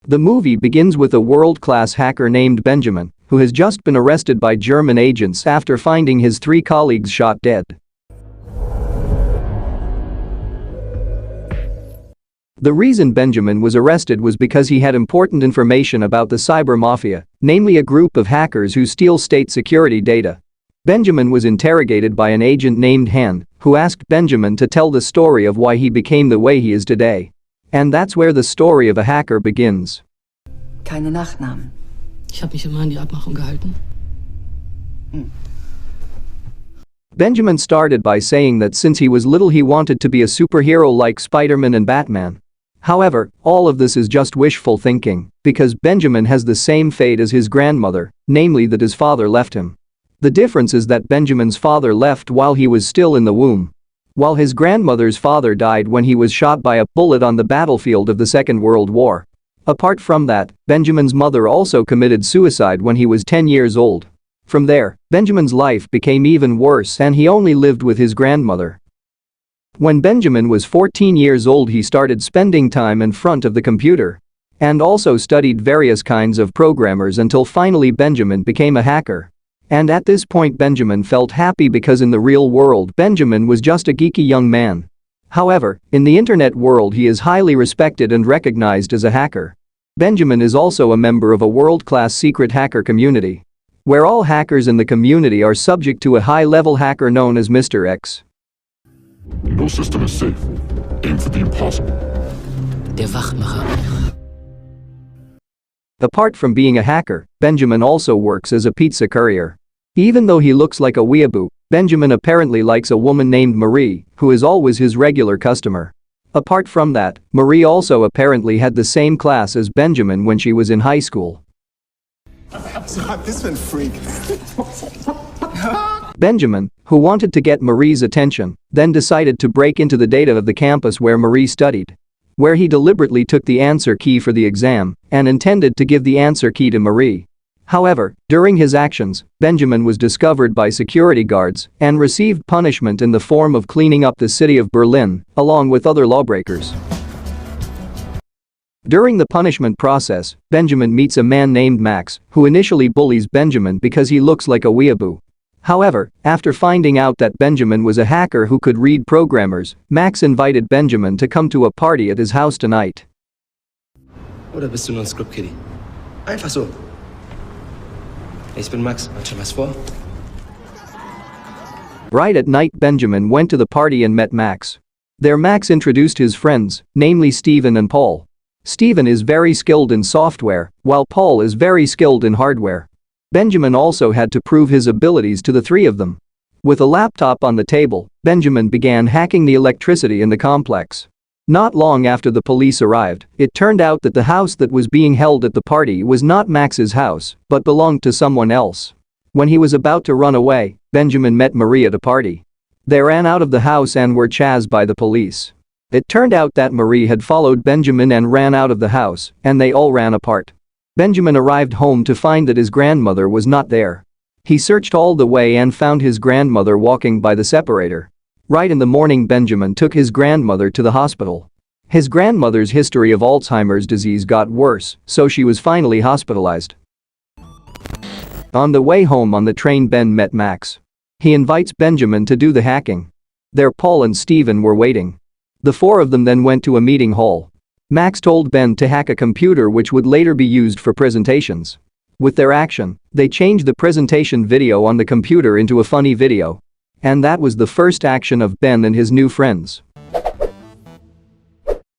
The movie begins with a world-class hacker named Benjamin, who has just been arrested by German agents after finding his 3 colleagues shot dead. The reason Benjamin was arrested was because he had important information about the cyber mafia, namely a group of hackers who steal state security data. Benjamin was interrogated by an agent named Han, who asked Benjamin to tell the story of why he became the way he is today. And that's where the story of a hacker begins. Keine Nachnamen. Ich habe mich immer an die Abmachung gehalten. Benjamin started by saying that since he was little he wanted to be a superhero like Spider-Man and Batman. However, all of this is just wishful thinking, because Benjamin has the same fate as his grandmother, namely that his father left him. The difference is that Benjamin's father left while he was still in the womb, while his grandmother's father died when he was shot by a bullet on the battlefield of the Second World War. Apart from that, Benjamin's mother also committed suicide when he was 10 years old. From there, Benjamin's life became even worse and he only lived with his grandmother. When Benjamin was 14 years old he started spending time in front of the computer and also studied various kinds of programmers until finally Benjamin became a hacker. And at this point Benjamin felt happy because in the real world Benjamin was just a geeky young man. However, in the internet world he is highly respected and recognized as a hacker. Benjamin is also a member of a world-class secret hacker community, where all hackers in the community are subject to a high-level hacker known as Mr. X. No system is safe. Aim for the impossible. Der Wachmacher. Apart from being a hacker, Benjamin also works as a pizza courier. Even though he looks like a weeaboo, Benjamin apparently likes a woman named Marie, who is always his regular customer. Apart from that, Marie also apparently had the same class as Benjamin when she was in high school. This one freak. Benjamin, who wanted to get Marie's attention, then decided to break into the data of the campus where Marie studied, where he deliberately took the answer key for the exam and intended to give the answer key to Marie. However, during his actions, Benjamin was discovered by security guards and received punishment in the form of cleaning up the city of Berlin, along with other lawbreakers. During the punishment process, Benjamin meets a man named Max, who initially bullies Benjamin because he looks like a weeaboo. However, after finding out that Benjamin was a hacker who could read programmers, Max invited Benjamin to come to a party at his house tonight. Oder bist du nur ein Script-Kiddie? Einfach so. Ich bin Max, hat schon was vor? Right at night Benjamin went to the party and met Max. There Max introduced his friends, namely Steven and Paul. Steven is very skilled in software, while Paul is very skilled in hardware. Benjamin also had to prove his abilities to the 3 of them. With a laptop on the table, Benjamin began hacking the electricity in the complex. Not long after the police arrived, it turned out that the house that was being held at the party was not Max's house, but belonged to someone else. When he was about to run away, Benjamin met Marie at a party. They ran out of the house and were chased by the police. It turned out that Marie had followed Benjamin and ran out of the house, and they all ran apart. Benjamin arrived home to find that his grandmother was not there. He searched all the way and found his grandmother walking by the separator. Right in the morning Benjamin took his grandmother to the hospital. His grandmother's history of Alzheimer's disease got worse, so she was finally hospitalized. On the way home on the train Ben met Max. He invites Benjamin to do the hacking. There Paul and Steven were waiting. The 4 of them then went to a meeting hall. Max told Ben to hack a computer which would later be used for presentations. With their action, they changed the presentation video on the computer into a funny video. And that was the first action of Ben and his new friends.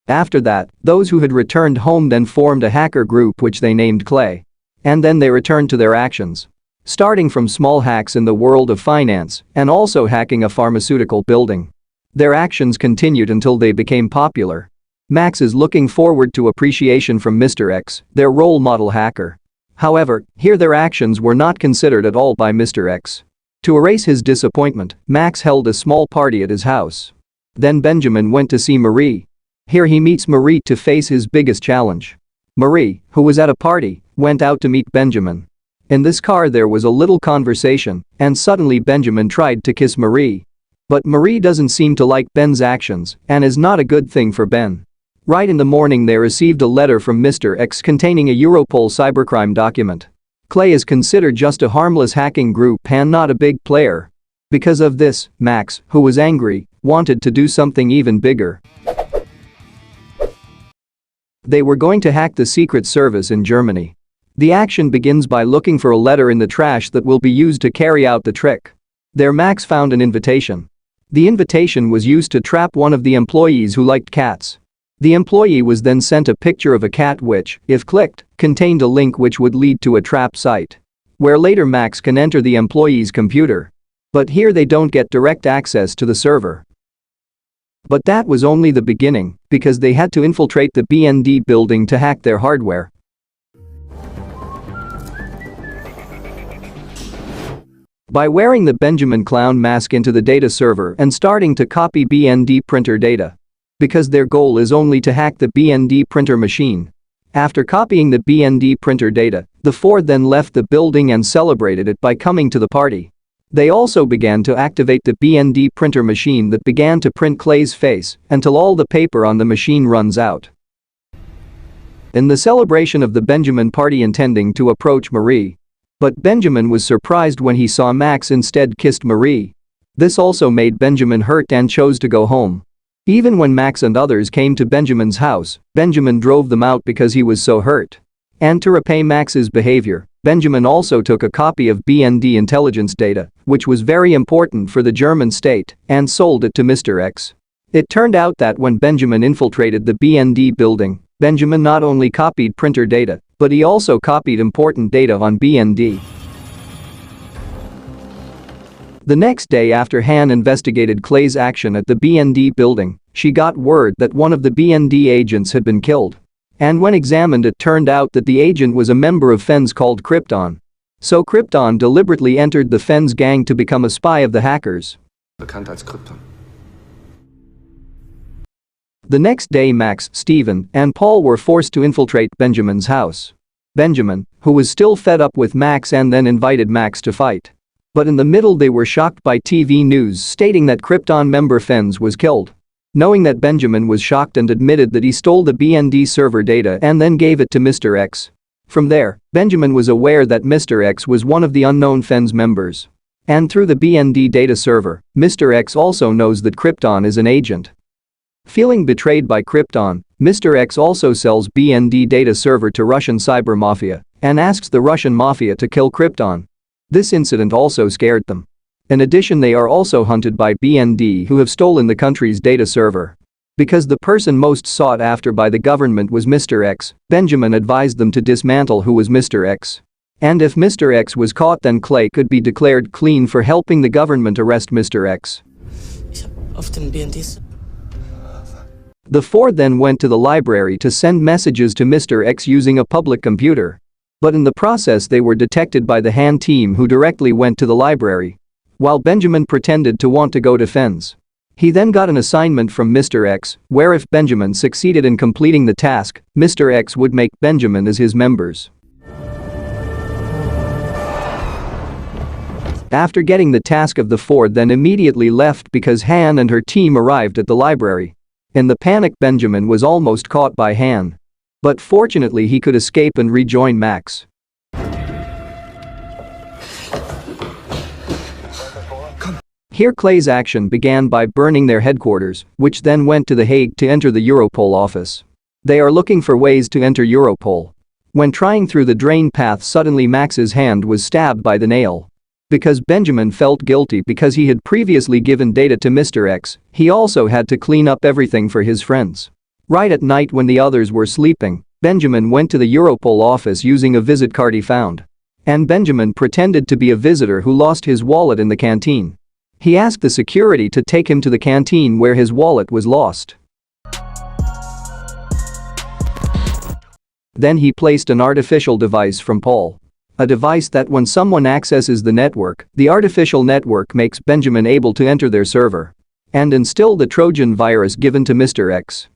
After that, those who had returned home then formed a hacker group which they named Clay. And then they returned to their actions, starting from small hacks in the world of finance and also hacking a pharmaceutical building. Their actions continued until they became popular. Max is looking forward to appreciation from Mr. X, their role model hacker. However, here their actions were not considered at all by Mr. X. To erase his disappointment, Max held a small party at his house. Then Benjamin went to see Marie. Here he meets Marie to face his biggest challenge. Marie, who was at a party, went out to meet Benjamin. In this car there was a little conversation, and suddenly Benjamin tried to kiss Marie. But Marie doesn't seem to like Ben's actions and is not a good thing for Ben. Right in the morning they received a letter from Mr. X containing a Europol cybercrime document. Clay is considered just a harmless hacking group and not a big player. Because of this, Max, who was angry, wanted to do something even bigger. They were going to hack the Secret Service in Germany. The action begins by looking for a letter in the trash that will be used to carry out the trick. There Max found an invitation. The invitation was used to trap one of the employees who liked cats. The employee was then sent a picture of a cat which, if clicked, contained a link which would lead to a trap site. Where later Max can enter the employee's computer. But here they don't get direct access to the server. But that was only the beginning, because they had to infiltrate the BND building to hack their hardware. By wearing the Benjamin Clown mask into the data server and starting to copy BND printer data. Because their goal is only to hack the BND printer machine. After copying the BND printer data, the four then left the building and celebrated it by coming to the party. They also began to activate the BND printer machine that began to print Clay's face until all the paper on the machine runs out. In the celebration of the Benjamin party intending to approach Marie. But Benjamin was surprised when he saw Max instead kissed Marie. This also made Benjamin hurt and chose to go home. Even when Max and others came to Benjamin's house, Benjamin drove them out because he was so hurt. And to repay Max's behavior, Benjamin also took a copy of BND intelligence data, which was very important for the German state, and sold it to Mr. X. It turned out that when Benjamin infiltrated the BND building, Benjamin not only copied printer data, but he also copied important data on BND. The next day after Han investigated Clay's action at the BND building, she got word that one of the BND agents had been killed. And when examined it turned out that the agent was a member of Fens called Krypton. So Krypton deliberately entered the Fens gang to become a spy of the hackers. Bekannt als Krypton. The next day Max, Steven, and Paul were forced to infiltrate Benjamin's house. Benjamin, who was still fed up with Max and then invited Max to fight. But in the middle they were shocked by TV news stating that Krypton member Fens was killed. Knowing that Benjamin was shocked and admitted that he stole the BND server data and then gave it to Mr. X. From there, Benjamin was aware that Mr. X was one of the unknown Fens members. And through the BND data server, Mr. X also knows that Krypton is an agent. Feeling betrayed by Krypton, Mr. X also sells BND data server to Russian cyber mafia and asks the Russian mafia to kill Krypton. This incident also scared them. In addition, they are also hunted by BND who have stolen the country's data server. Because the person most sought after by the government was Mr. X, Benjamin advised them to dismantle who was Mr. X. And if Mr. X was caught, then Clay could be declared clean for helping the government arrest Mr. X. The four then went to the library to send messages to Mr. X using a public computer. But in the process they were detected by the Han team who directly went to the library. While Benjamin pretended to want to go to Fens. He then got an assignment from Mr. X, where if Benjamin succeeded in completing the task, Mr. X would make Benjamin as his members. After getting the task of the four then immediately left because Han and her team arrived at the library. In the panic Benjamin was almost caught by Han. But fortunately he could escape and rejoin Max. Here Clay's action began by burning their headquarters, which then went to The Hague to enter the Europol office. They are looking for ways to enter Europol. When trying through the drain path suddenly Max's hand was stabbed by the nail. Because Benjamin felt guilty because he had previously given data to Mr. X, he also had to clean up everything for his friends. Right at night when the others were sleeping, Benjamin went to the Europol office using a visit card he found. And Benjamin pretended to be a visitor who lost his wallet in the canteen. He asked the security to take him to the canteen where his wallet was lost. Then he placed an artificial device from Paul. A device that when someone accesses the network, the artificial network makes Benjamin able to enter their server. And instill the Trojan virus given to Mr. X.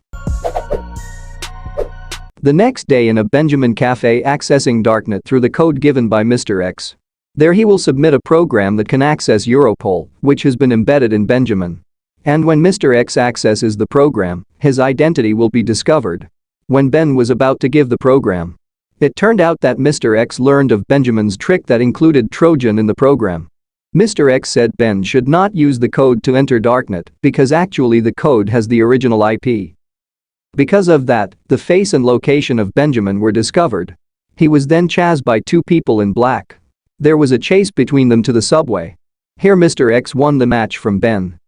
The next day in a Benjamin cafe accessing Darknet through the code given by Mr. X. There he will submit a program that can access Europol, which has been embedded in Benjamin. And when Mr. X accesses the program, his identity will be discovered. When Ben was about to give the program, it turned out that Mr. X learned of Benjamin's trick that included Trojan in the program. Mr. X said Ben should not use the code to enter Darknet because actually the code has the original IP. Because of that, the face and location of Benjamin were discovered. He was then chased by two people in black. There was a chase between them to the subway. Here Mr. X won the match from Ben.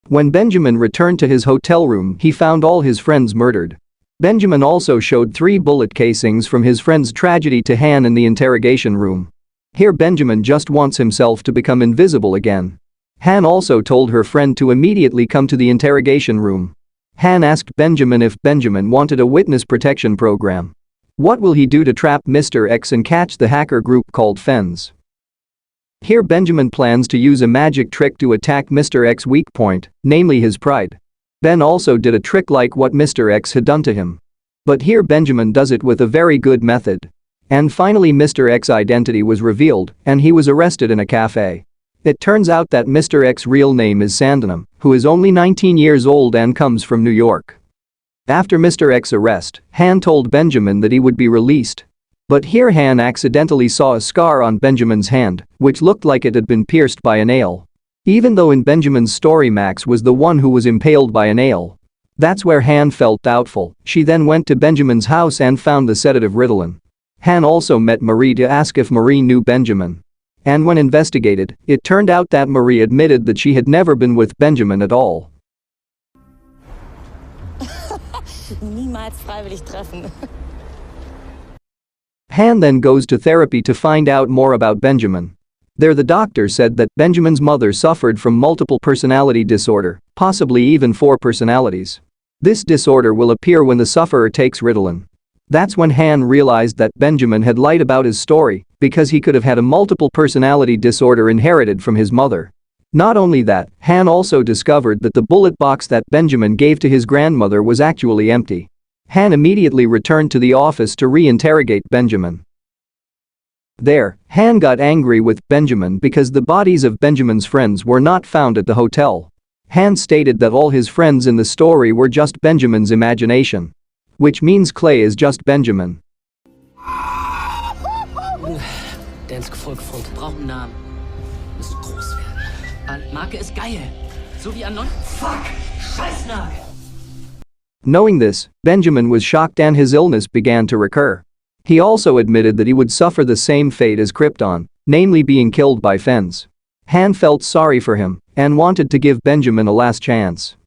When Benjamin returned to his hotel room, he found all his friends murdered. Benjamin also showed 3 bullet casings from his friend's tragedy to Han in the interrogation room. Here Benjamin just wants himself to become invisible again. Han also told her friend to immediately come to the interrogation room. Han asked Benjamin if Benjamin wanted a witness protection program. What will he do to trap Mr. X and catch the hacker group called Fens? Here Benjamin plans to use a magic trick to attack Mr. X's weak point, namely his pride. Ben also did a trick like what Mr. X had done to him. But here Benjamin does it with a very good method. And finally Mr. X's identity was revealed and he was arrested in a cafe. It turns out that Mr. X's real name is Sandinam, who is only 19 years old and comes from New York. After Mr. X's arrest, Han told Benjamin that he would be released. But here Han accidentally saw a scar on Benjamin's hand, which looked like it had been pierced by a nail. Even though in Benjamin's story Max was the one who was impaled by a nail. That's where Han felt doubtful. She then went to Benjamin's house and found the sedative Ritalin. Han also met Marie to ask if Marie knew Benjamin. And when investigated, it turned out that Marie admitted that she had never been with Benjamin at all. Niemals freiwillig treffen. Han then goes to therapy to find out more about Benjamin. There the doctor said that Benjamin's mother suffered from multiple personality disorder, possibly even 4 personalities. This disorder will appear when the sufferer takes Ritalin. That's when Han realized that Benjamin had lied about his story because he could have had a multiple personality disorder inherited from his mother. Not only that, Han also discovered that the bullet box that Benjamin gave to his grandmother was actually empty. Han immediately returned to the office to re-interrogate Benjamin. There, Han got angry with Benjamin because the bodies of Benjamin's friends were not found at the hotel. Han stated that all his friends in the story were just Benjamin's imagination. Which means Clay is just Benjamin. Der ins Gefolge folgt, braucht einen Namen. Müssen groß werden. Marke ist geil. So wie an Fuck! Scheißnag! Knowing this, Benjamin was shocked and his illness began to recur. He also admitted that he would suffer the same fate as Krypton, namely being killed by Fens. Han felt sorry for him and wanted to give Benjamin a last chance.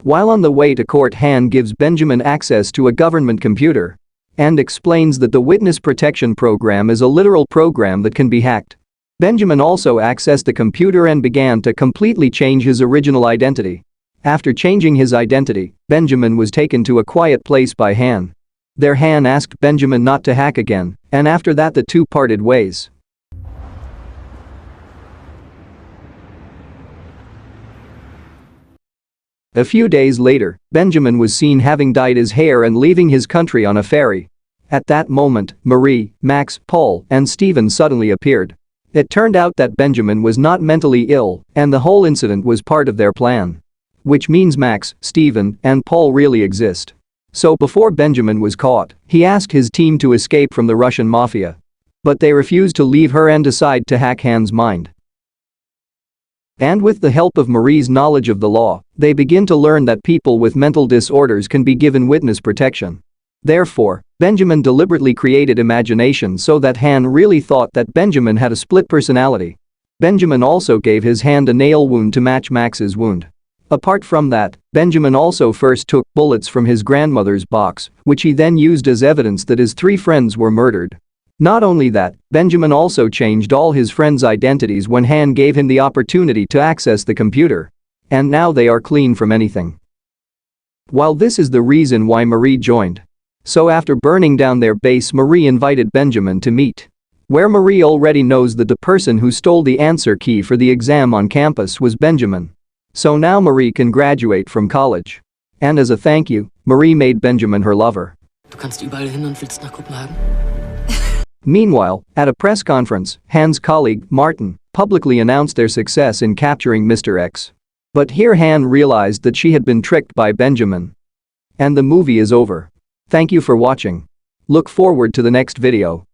While on the way to court, Han gives Benjamin access to a government computer and explains that the witness protection program is a literal program that can be hacked. Benjamin also accessed the computer and began to completely change his original identity. After changing his identity, Benjamin was taken to a quiet place by Han. There Han asked Benjamin not to hack again, and after that the two parted ways. A few days later, Benjamin was seen having dyed his hair and leaving his country on a ferry. At that moment, Marie, Max, Paul, and Steven suddenly appeared. It turned out that Benjamin was not mentally ill, and the whole incident was part of their plan. Which means Max, Steven, and Paul really exist. So before Benjamin was caught, he asked his team to escape from the Russian mafia. But they refused to leave her and decide to hack Han's mind. And with the help of Marie's knowledge of the law, they begin to learn that people with mental disorders can be given witness protection. Therefore, Benjamin deliberately created imagination so that Han really thought that Benjamin had a split personality. Benjamin also gave his hand a nail wound to match Max's wound. Apart from that, Benjamin also first took bullets from his grandmother's box, which he then used as evidence that his 3 friends were murdered. Not only that, Benjamin also changed all his friends' identities when Han gave him the opportunity to access the computer. And now they are clean from anything. While this is the reason why Marie joined. So after burning down their base, Marie invited Benjamin to meet. Where Marie already knows that the person who stole the answer key for the exam on campus was Benjamin. So now Marie can graduate from college. And as a thank you, Marie made Benjamin her lover. Du kannst überall hin und willst nach Kopenhagen? Meanwhile, at a press conference, Han's colleague, Martin, publicly announced their success in capturing Mr. X. But here Han realized that she had been tricked by Benjamin. And the movie is over. Thank you for watching. Look forward to the next video.